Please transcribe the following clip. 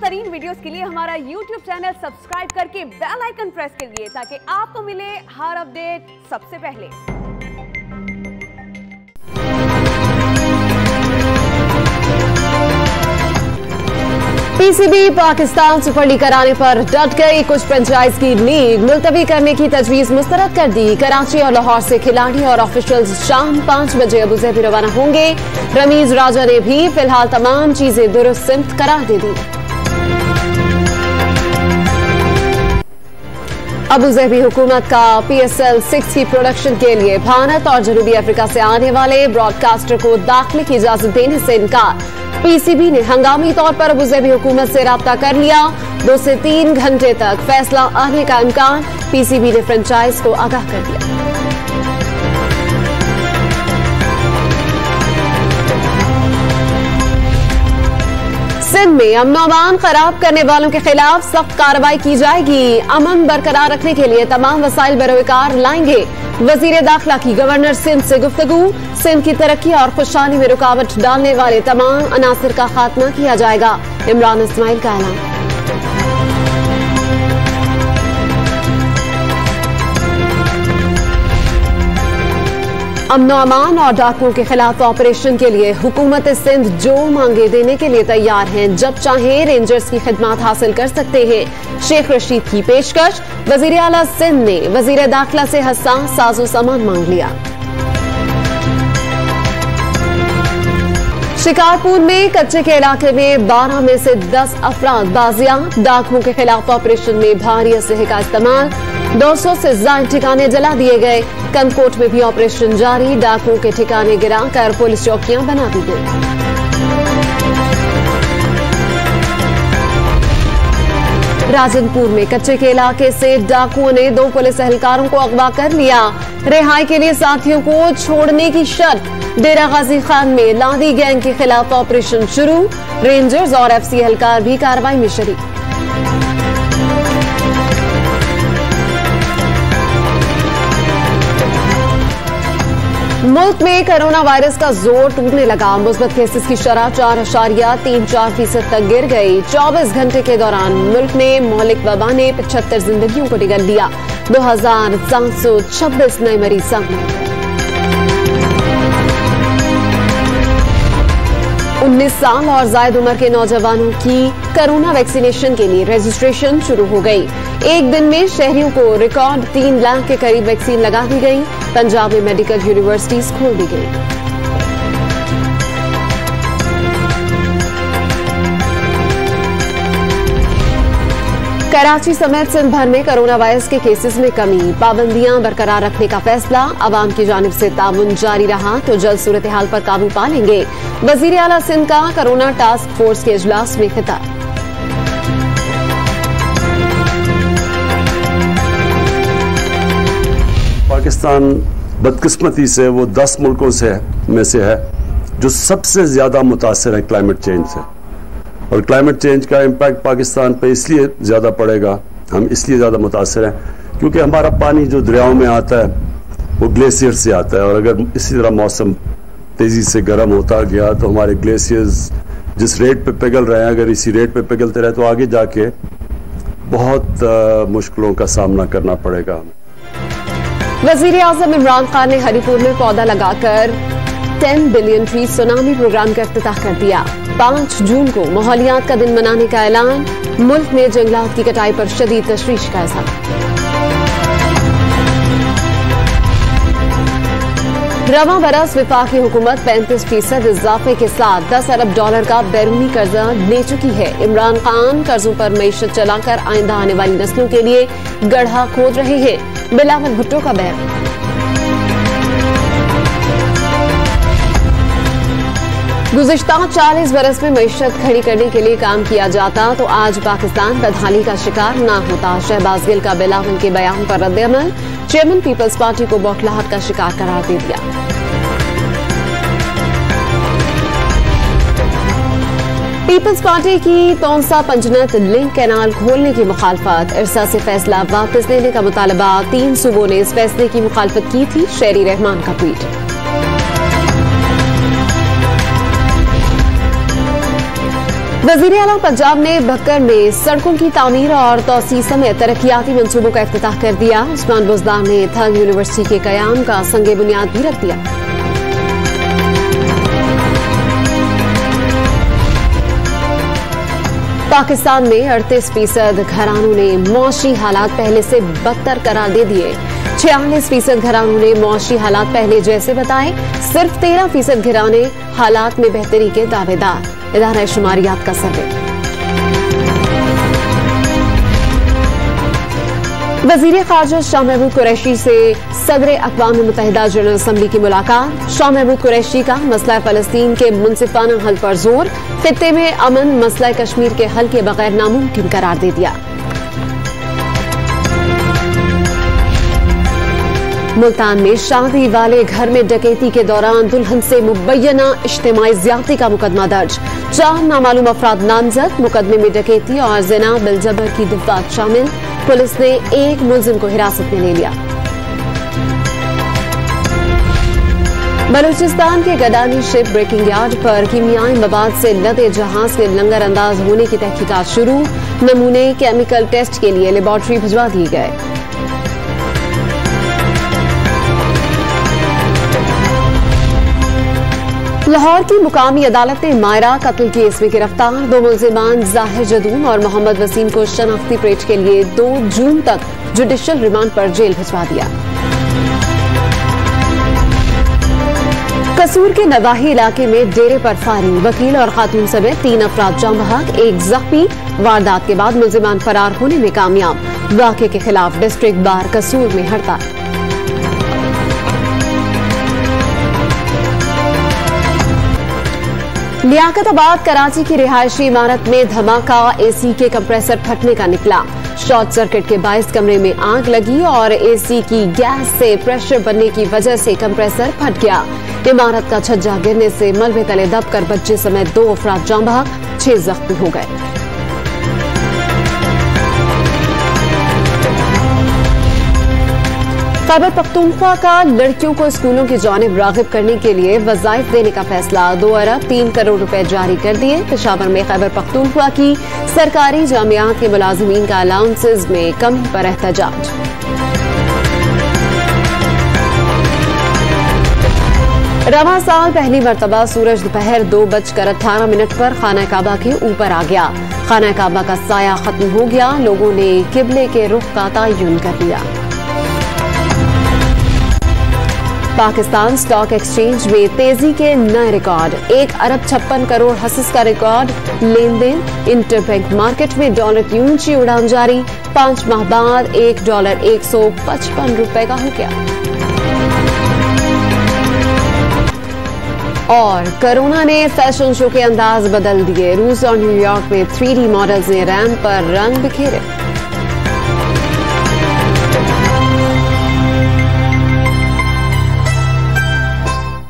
तरीन वीडियोस के लिए हमारा YouTube चैनल सब्सक्राइब करके बेल आइकन प्रेस करिए ताकि आपको मिले हर अपडेट सबसे पहले। पीसीबी पाकिस्तान सुपर लीग कराने पर डट गई। कुछ फ्रेंचाइज की लीग मुलतवी करने की तजवीज मुस्तरद कर दी। कराची और लाहौर से खिलाड़ी और ऑफिशियल्स शाम 5 बजे अबूजहबी रवाना होंगे। रमीज राजा ने भी फिलहाल तमाम चीजें दुरुस्त सिमत करार दे दी। अबूजहबी हुकूमत का PSL 6 की प्रोडक्शन के लिए भारत और जनूबी अफ्रीका से आने वाले ब्रॉडकास्टर को दाखिले की इजाजत देने से इनकार। पीसीबी ने हंगामी तौर पर अबूजहबी हुकूमत से राब्ता कर लिया। 2 से 3 घंटे तक फैसला आने का इम्कान। पीसीबी ने फ्रेंचाइज को आगाह कर दिया। सिंध में अमन अमान खराब करने वालों के खिलाफ सख्त कार्रवाई की जाएगी। अमन बरकरार रखने के लिए तमाम वसाइल बरोकार लाएंगे। वजीर दाखिला की गवर्नर सिंध से गुफ्तगू। सिंध की तरक्की और खुशहाली में रुकावट डालने वाले तमाम अनासर का खात्मा किया जाएगा। इमरान इस्माइल का ऐलान। अमन अमान और डाकुओं के खिलाफ ऑपरेशन के लिए हुकूमत सिंध जो मांगे देने के लिए तैयार हैं। जब चाहें रेंजर्स की खिदमत हासिल कर सकते हैं। शेख रशीद की पेशकश। वजीर आला सिंध ने वजीर दाखिला से हसास साजो सामान मांग लिया। शिकारपुर में कच्चे के इलाके में 12 में से 10 अफराद बाजियाब। डाकुओं के खिलाफ ऑपरेशन में भारी असलहे का इस्तेमाल। 200 से ज्यादा ठिकाने जला दिए गए। कंदकोट में भी ऑपरेशन जारी। डाकुओं के ठिकाने गिराकर पुलिस चौकियां बना दी गई। राजनपुर में कच्चे के इलाके से डाकुओं ने 2 पुलिस एहलकारों को अगवा कर लिया। रिहाई के लिए साथियों को छोड़ने की शर्त। डेरा गाजी खान में लादी गैंग के खिलाफ ऑपरेशन शुरू। रेंजर्स और FC एहलकार भी कार्रवाई में शरीक। मुल्क में कोरोना वायरस का जोर टूटने लगा। मुस्बत केसेस की शरह 4.34% तक गिर गई। 24 घंटे के दौरान मुल्क में मौलिक वबा ने 75 जिंदगियों को निगल लिया। 2726 नए मरीज सामने। 19 साल और जायद उम्र के नौजवानों की कोरोना वैक्सीनेशन के लिए रजिस्ट्रेशन शुरू हो गई। एक दिन में शहरियों को रिकॉर्ड 3 लाख के करीब वैक्सीन लगा दी गई। पंजाब में मेडिकल यूनिवर्सिटीज खोल दी गई। कराची समेत सिंध भर में कोरोना वायरस के केसेस में कमी। पाबंदियां बरकरार रखने का फैसला। अवाम की जानिब से ताउन जारी रहा तो जल्द सूरत हाल पर काबू पा लेंगे। वजीर आला सिंध का कोरोना टास्क फोर्स के इजलास में खिताब। पाकिस्तान बदकिस्मती से वो 10 मुल्कों में से है जो सबसे ज्यादा मुतासर है क्लाइमेट चेंज से। और क्लाइमेट चेंज का इम्पैक्ट पाकिस्तान पे इसलिए ज्यादा पड़ेगा, हम इसलिए ज्यादा मुतासर हैं क्योंकि हमारा पानी जो दरियाओं में आता है वो ग्लेशियर से आता है। और अगर इसी तरह मौसम तेजी से गर्म होता गया तो हमारे ग्लेशियर्स जिस रेट पे पिघल रहे हैं, अगर इसी रेट पे पिघलते रहे तो आगे जाके बहुत मुश्किलों का सामना करना पड़ेगा हमें। वजीर आजम इमरान खान ने हरिपुर में पौधा लगाकर 10 बिलियन ट्री सुनामी प्रोग्राम का इफ्तिताह कर दिया। 5 जून को माहौलियात का दिन मनाने का ऐलान। मुल्क में जंगलात की कटाई पर शदीद तशवीश का इज़हार। रवां बरस वफाकी हुकूमत 35% इजाफे के साथ $10 अरब का बैरूनी कर्जा ले चुकी है। इमरान खान कर्जों पर मईशत चलाकर आइंदा आने वाली नस्लों के लिए गड्ढा खोद रहे हैं। बिलावल भुट्टो का बयान। गुज़िश्ता 40 बरस में मईशत खड़ी करने के लिए काम किया जाता तो आज पाकिस्तान बदहाली का शिकार ना होता। शहबाज गिल का बिलावल के बयान पर रद्द-ए-अमल। चेयरमैन पीपल्स पार्टी को बौखलाहट का शिकार करार दे दिया। पीपल्स पार्टी की तौंसा पंजनत लिंक कैनाल खोलने की मुखालफत। इरसा से फैसला वापस लेने का मुतालबा। 3 सूबों ने इस फैसले की मुखालफत की थी। शेरी रहमान का ट्वीट। वजीर आला पंजाब ने भक्कर में सड़कों की तामीर और तोसी समेत तरक्याती मंसूबों का इफ्तिताह कर दिया। उस्मान बुज़दार ने थल यूनिवर्सिटी के कयाम का संगे बुनियाद भी रख दिया। पाकिस्तान में 38% घरानों ने मौशी हालात पहले से बदतर करार दे दिए। 46% घरानों ने मौशी हालात पहले जैसे बताए। सिर्फ 13% घराने हालात में बेहतरी के दावेदार। इदारा शुमारियात का सर्वे। वजीर खारजा शाह महमूद कुरैशी से सदर अक़वाम मुत्तहिदा जनरल असम्बली की मुलाकात। शाह महमूद कुरैशी का मसला फ़लस्तीन के मुनसिफाना हल पर जोर। खित्ते में अमन मसला कश्मीर के हल के बगैर नामुमकिन करार दे दिया। मुल्तान में शादी वाले घर में डकैती के दौरान दुल्हन से मुबैना इज्तिमाई ज़्यादती का मुकदमा दर्ज। 4 नामालूम अफराद नामजद। मुकदमे में डकैती और ज़िना बिलजबर की दफात शामिल। पुलिस ने एक मुलजिम को हिरासत में ले लिया। बलूचिस्तान के गडानी शिप ब्रेकिंग यार्ड पर कीमियाई मवाद से लदे जहाज के लंगर अंदाज होने की तहकीकात शुरू। नमूने केमिकल टेस्ट के लिए लेबॉर्ट्री भिजवा दिए गए। लाहौर की मुकामी अदालत ने मायरा कत्ल केस में गिरफ्तार 2 मुलजिमान जाहिर जदून और मोहम्मद वसीम को शनाख्ती परेड के लिए 2 जून तक जुडिशल रिमांड पर जेल भिजवा दिया। कसूर के नवाही इलाके में डेरे पर फायरिंग। वकील और खातून समेत 3 अफराद जाम बहक, 1 जख्मी। वारदात के बाद मुलजिमान फरार होने में कामयाब। वाक़े के खिलाफ डिस्ट्रिक्ट बार कसूर में हड़ताल। लियाकताबाद कराची की रिहायशी इमारत में धमाका। एसी के कंप्रेसर फटने का निकला। शॉर्ट सर्किट के बायस कमरे में आग लगी और एसी की गैस से प्रेशर बनने की वजह से कंप्रेसर फट गया। इमारत का छज्जा गिरने से मलबे तले दबकर बच्चे समेत 2 अफराद जाम बहक, 6 जख्मी हो गए। खैबर पख्तूनख्वा का लड़कियों को स्कूलों की जानिब राग़िब करने के लिए वज़ाइफ देने का फैसला। 2 अरब 3 करोड़ रुपए जारी कर दिए। पेशावर में खैबर पख्तूनख्वा की सरकारी जामियात के मुलाजिमीन का अलाउंसेज में कमी पर एहतजाज। रवां साल पहली मरतबा सूरज दोपहर 2:18 पर खाना काबा के ऊपर आ गया। खाना काबा का साया खत्म हो गया। लोगों ने किबले के रुख का तयन कर लिया। पाकिस्तान स्टॉक एक्सचेंज में तेजी के नए रिकॉर्ड। 1 अरब 56 करोड़ हसस का रिकॉर्ड लेन देन। इंटरबैंक मार्केट में डॉलर की ऊंची उड़ान जारी। 5 माह बाद $1 155 रुपए का हो गया। और कोरोना ने फैशन शो के अंदाज बदल दिए। रूस और न्यूयॉर्क में 3D मॉडल्स ने रैंप पर रंग बिखेरे।